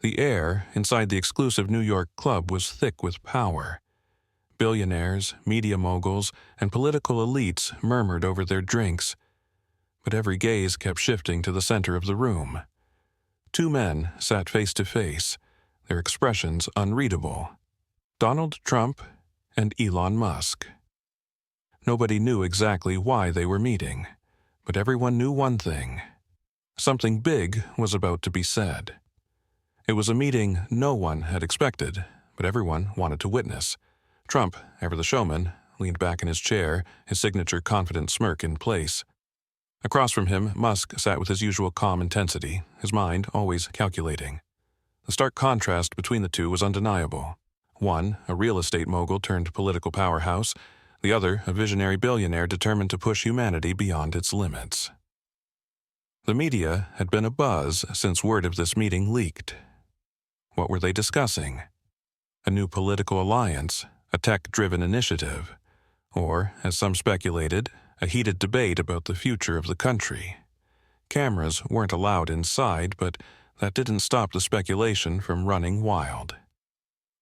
The air inside the exclusive New York club was thick with power. Billionaires, media moguls, and political elites murmured over their drinks, but every gaze kept shifting to the center of the room. Two men sat face to face, their expressions unreadable. Donald Trump and Elon Musk. Nobody knew exactly why they were meeting, but everyone knew one thing. Something big was about to be said. It was a meeting no one had expected, but everyone wanted to witness. Trump, ever the showman, leaned back in his chair, his signature confident smirk in place. Across from him, Musk sat with his usual calm intensity, his mind always calculating. The stark contrast between the two was undeniable. One, a real estate mogul turned political powerhouse, the other, a visionary billionaire determined to push humanity beyond its limits. The media had been abuzz since word of this meeting leaked. What were they discussing? A new political alliance, a tech-driven initiative, or, as some speculated, a heated debate about the future of the country. Cameras weren't allowed inside, but that didn't stop the speculation from running wild.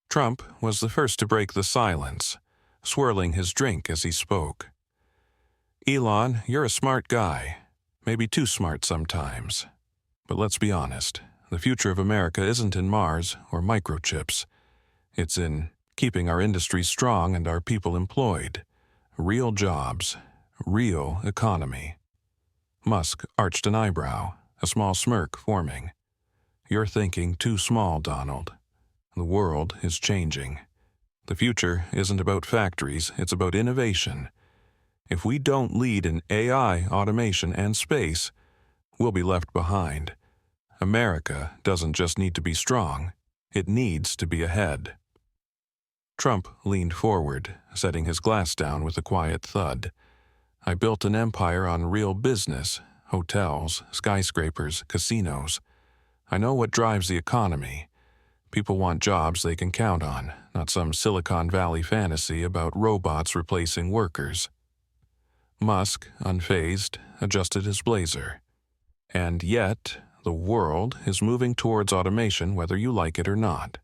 Trump was the first to break the silence, swirling his drink as he spoke. "Elon, you're a smart guy, maybe too smart sometimes. But let's be honest, the future of America isn't in Mars or microchips. It's in keeping our industry strong and our people employed. Real jobs, real economy." Musk arched an eyebrow, a small smirk forming. "You're thinking too small, Donald. The world is changing. The future isn't about factories, it's about innovation. If we don't lead in AI, automation, and space, we'll be left behind. America doesn't just need to be strong, it needs to be ahead." Trump leaned forward, setting his glass down with a quiet thud. "I built an empire on real business, hotels, skyscrapers, casinos. I know what drives the economy. People want jobs they can count on, not some Silicon Valley fantasy about robots replacing workers." Musk, unfazed, adjusted his blazer. "And yet, the world is moving towards automation whether you like it or not.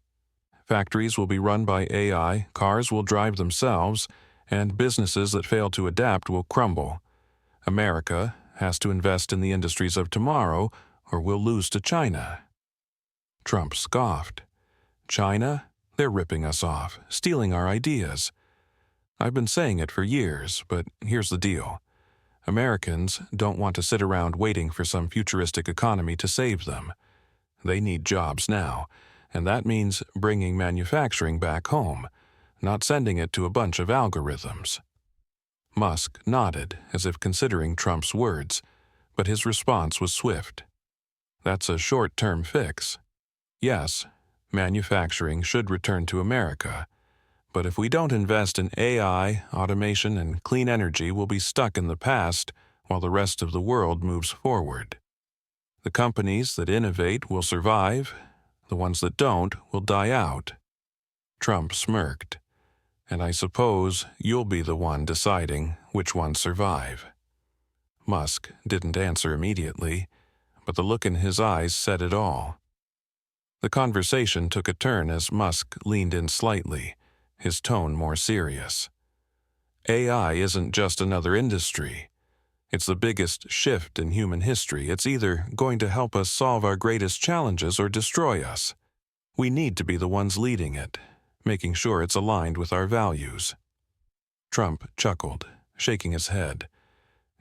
Factories will be run by AI, cars will drive themselves, and businesses that fail to adapt will crumble. America has to invest in the industries of tomorrow or we'll lose to China." Trump scoffed. "China? They're ripping us off, stealing our ideas. I've been saying it for years, but here's the deal. Americans don't want to sit around waiting for some futuristic economy to save them. They need jobs now, and that means bringing manufacturing back home, not sending it to a bunch of algorithms." Musk nodded as if considering Trump's words, but his response was swift. "That's a short-term fix. Yes, manufacturing should return to America, but if we don't invest in AI, automation, and clean energy, we'll be stuck in the past while the rest of the world moves forward. The companies that innovate will survive, the ones that don't will die out." Trump smirked. "And I suppose you'll be the one deciding which ones survive." Musk didn't answer immediately, but the look in his eyes said it all. The conversation took a turn as Musk leaned in slightly, his tone more serious. "AI isn't just another industry. It's the biggest shift in human history. It's either going to help us solve our greatest challenges or destroy us. We need to be the ones leading it, making sure it's aligned with our values." Trump chuckled, shaking his head.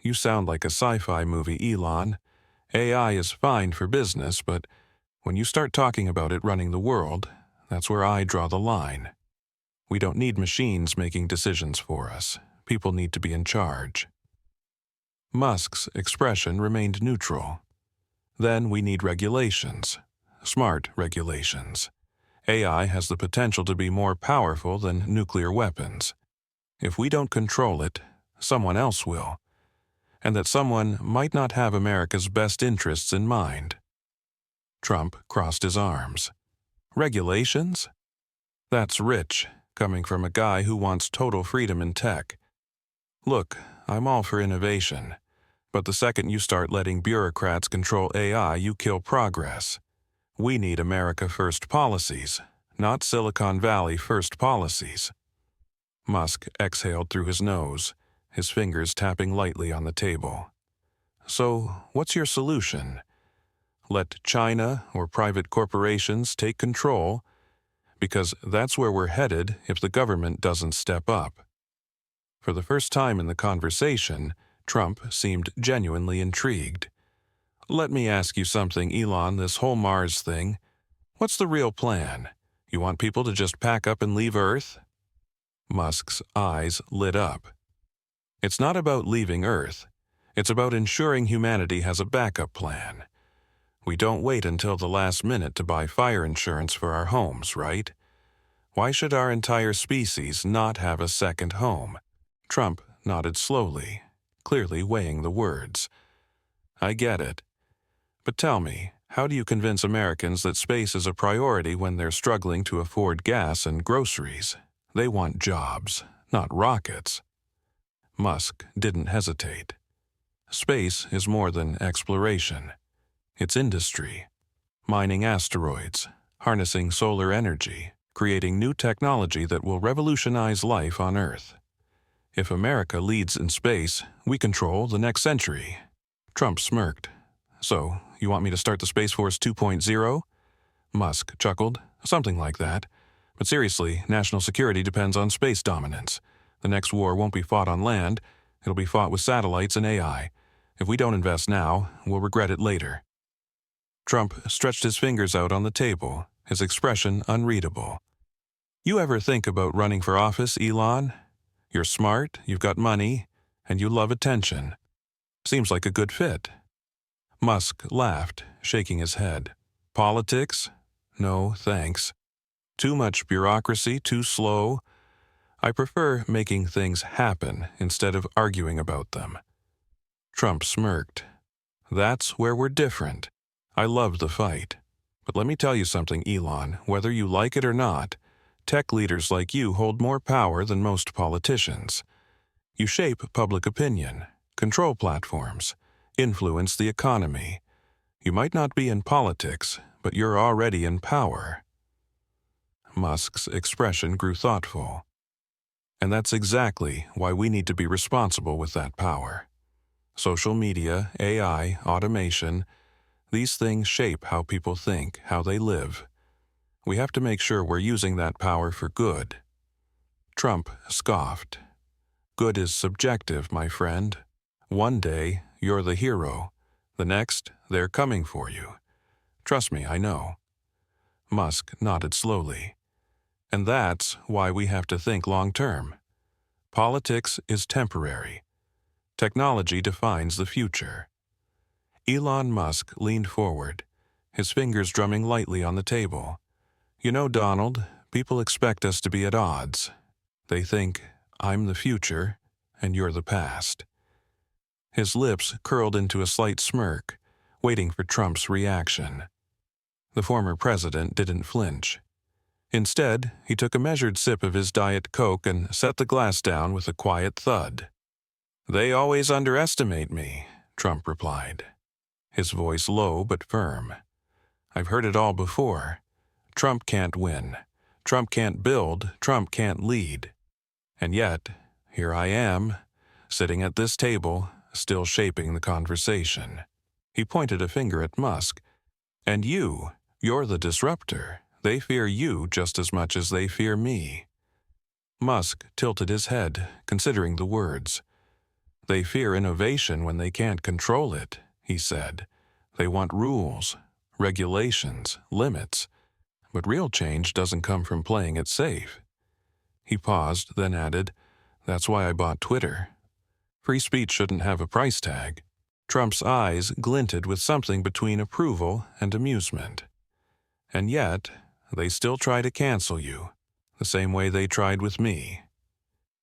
"You sound like a sci-fi movie, Elon. AI is fine for business, but when you start talking about it running the world, that's where I draw the line. We don't need machines making decisions for us. People need to be in charge." Musk's expression remained neutral. "Then we need regulations, smart regulations. AI has the potential to be more powerful than nuclear weapons. If we don't control it, someone else will. And that someone might not have America's best interests in mind." Trump crossed his arms. "Regulations? That's rich, coming from a guy who wants total freedom in tech. Look, I'm all for innovation, but the second you start letting bureaucrats control AI, you kill progress. We need America First policies, not Silicon Valley First policies. Musk exhaled through his nose, his fingers tapping lightly on the table. So, what's your solution? Let China or private corporations take control? Because that's where we're headed if the government doesn't step up. For the first time in the conversation, Trump seemed genuinely intrigued. Let me ask you something, Elon, this whole Mars thing. What's the real plan? You want people to just pack up and leave Earth? Musk's eyes lit up. It's not about leaving Earth. It's about ensuring humanity has a backup plan. We don't wait until the last minute to buy fire insurance for our homes, right? Why should our entire species not have a second home? Trump nodded slowly, clearly weighing the words. I get it. But tell me, how do you convince Americans that space is a priority when they're struggling to afford gas and groceries? They want jobs, not rockets. Musk didn't hesitate. Space is more than exploration. It's industry. Mining asteroids, harnessing solar energy, creating new technology that will revolutionize life on Earth. If America leads in space, we control the next century. Trump smirked. So, you want me to start the Space Force 2.0? Musk chuckled. Something like that. But seriously, national security depends on space dominance. The next war won't be fought on land. It'll be fought with satellites and AI. If we don't invest now, we'll regret it later. Trump stretched his fingers out on the table, his expression unreadable. You ever think about running for office, Elon? You're smart, you've got money, and you love attention. Seems like a good fit. Musk laughed, shaking his head. Politics? No, thanks. Too much bureaucracy, too slow. I prefer making things happen instead of arguing about them. Trump smirked. That's where we're different. I love the fight. But let me tell you something, Elon, whether you like it or not, tech leaders like you hold more power than most politicians. You shape public opinion, control platforms, influence the economy. You might not be in politics, but you're already in power. Musk's expression grew thoughtful. And that's exactly why we need to be responsible with that power. Social media, AI, automation, these things shape how people think, how they live. We have to make sure we're using that power for good. Trump scoffed. Good is subjective, my friend. One day, you're the hero. The next, they're coming for you. Trust me, I know. Musk nodded slowly. And that's why we have to think long-term. Politics is temporary. Technology defines the future. Elon Musk leaned forward, his fingers drumming lightly on the table. You know, Donald, people expect us to be at odds. They think, I'm the future, and you're the past. His lips curled into a slight smirk, waiting for Trump's reaction. The former president didn't flinch. Instead, he took a measured sip of his Diet Coke and set the glass down with a quiet thud. They always underestimate me, Trump replied, his voice low but firm. I've heard it all before. Trump can't win. Trump can't build. Trump can't lead. And yet, here I am, sitting at this table, still shaping the conversation. He pointed a finger at Musk. And you're the disruptor. They fear you just as much as they fear me. Musk tilted his head, considering the words. They fear innovation when they can't control it, he said. They want rules, regulations, limits. But real change doesn't come from playing it safe. He paused, then added, That's why I bought Twitter. Free speech shouldn't have a price tag. Trump's eyes glinted with something between approval and amusement. And yet, they still try to cancel you, the same way they tried with me.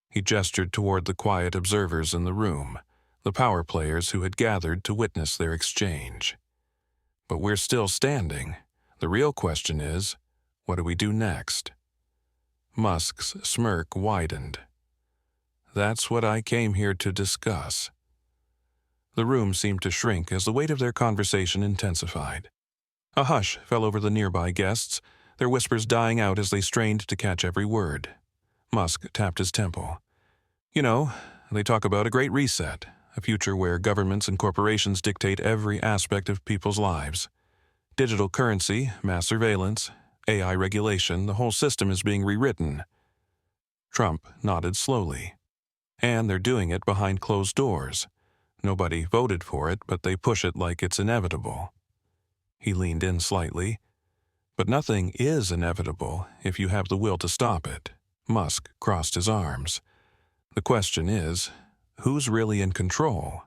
He gestured toward the quiet observers in the room, the power players who had gathered to witness their exchange. But we're still standing. The real question is, what do we do next? Musk's smirk widened. That's what I came here to discuss. The room seemed to shrink as the weight of their conversation intensified. A hush fell over the nearby guests, their whispers dying out as they strained to catch every word. Musk tapped his temple. You know, they talk about a great reset, a future where governments and corporations dictate every aspect of people's lives. Digital currency, mass surveillance, AI regulation, the whole system is being rewritten. Trump nodded slowly. And they're doing it behind closed doors. Nobody voted for it, but they push it like it's inevitable. He leaned in slightly. But nothing is inevitable if you have the will to stop it. Musk crossed his arms. The question is, who's really in control?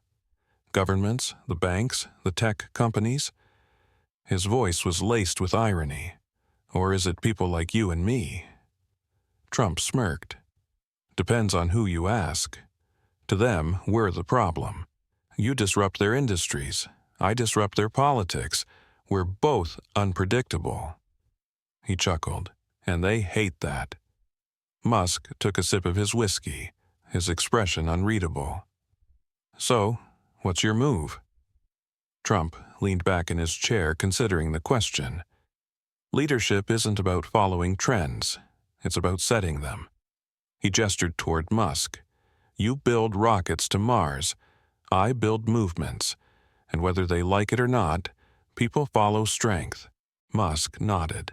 Governments, the banks, the tech companies? His voice was laced with irony. Or is it people like you and me? Trump smirked. Depends on who you ask. To them, we're the problem. You disrupt their industries. I disrupt their politics. We're both unpredictable. He chuckled. And they hate that. Musk took a sip of his whiskey, his expression unreadable. So, what's your move? Trump leaned back in his chair, considering the question. Leadership isn't about following trends. It's about setting them. He gestured toward Musk. You build rockets to Mars. I build movements. And whether they like it or not, people follow strength. Musk nodded.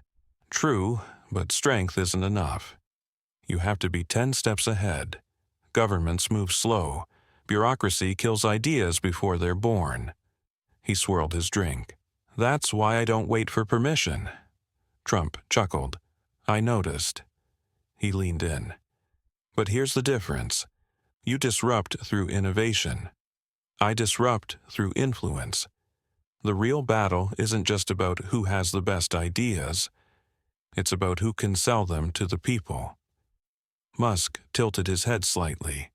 True, but strength isn't enough. You have to be 10 steps ahead. Governments move slow. Bureaucracy kills ideas before they're born. He swirled his drink. That's why I don't wait for permission. Trump chuckled. I noticed. He leaned in. But here's the difference. You disrupt through innovation. I disrupt through influence. The real battle isn't just about who has the best ideas. It's about who can sell them to the people. Musk tilted his head slightly.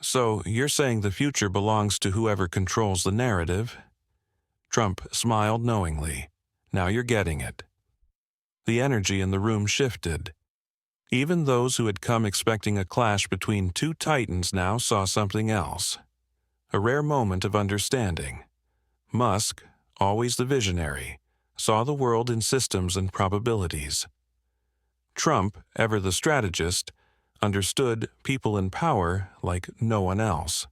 So you're saying the future belongs to whoever controls the narrative? Trump smiled knowingly. Now you're getting it. The energy in the room shifted. Even those who had come expecting a clash between two titans now saw something else. A rare moment of understanding. Musk, always the visionary, saw the world in systems and probabilities. Trump, ever the strategist, understood people in power like no one else.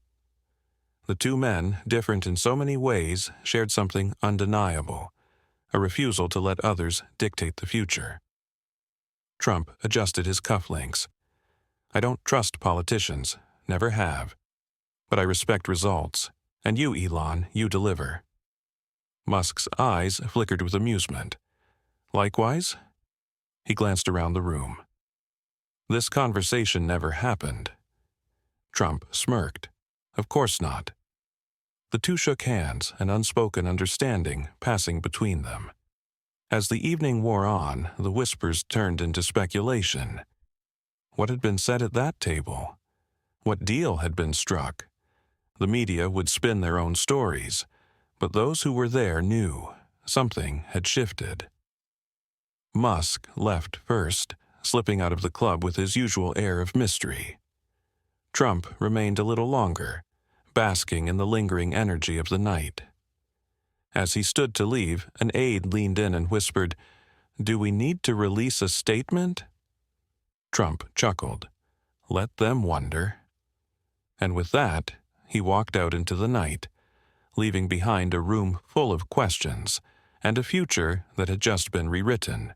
The two men, different in so many ways, shared something undeniable, a refusal to let others dictate the future. Trump adjusted his cufflinks. I don't trust politicians, never have. But I respect results, and you, Elon, you deliver. Musk's eyes flickered with amusement. Likewise? He glanced around the room. This conversation never happened. Trump smirked. Of course not. The two shook hands, an unspoken understanding passing between them. As the evening wore on, the whispers turned into speculation. What had been said at that table? What deal had been struck? The media would spin their own stories, but those who were there knew something had shifted. Musk left first, slipping out of the club with his usual air of mystery. Trump remained a little longer, basking in the lingering energy of the night. As he stood to leave, an aide leaned in and whispered, Do we need to release a statement? Trump chuckled. Let them wonder. And with that, he walked out into the night, leaving behind a room full of questions and a future that had just been rewritten.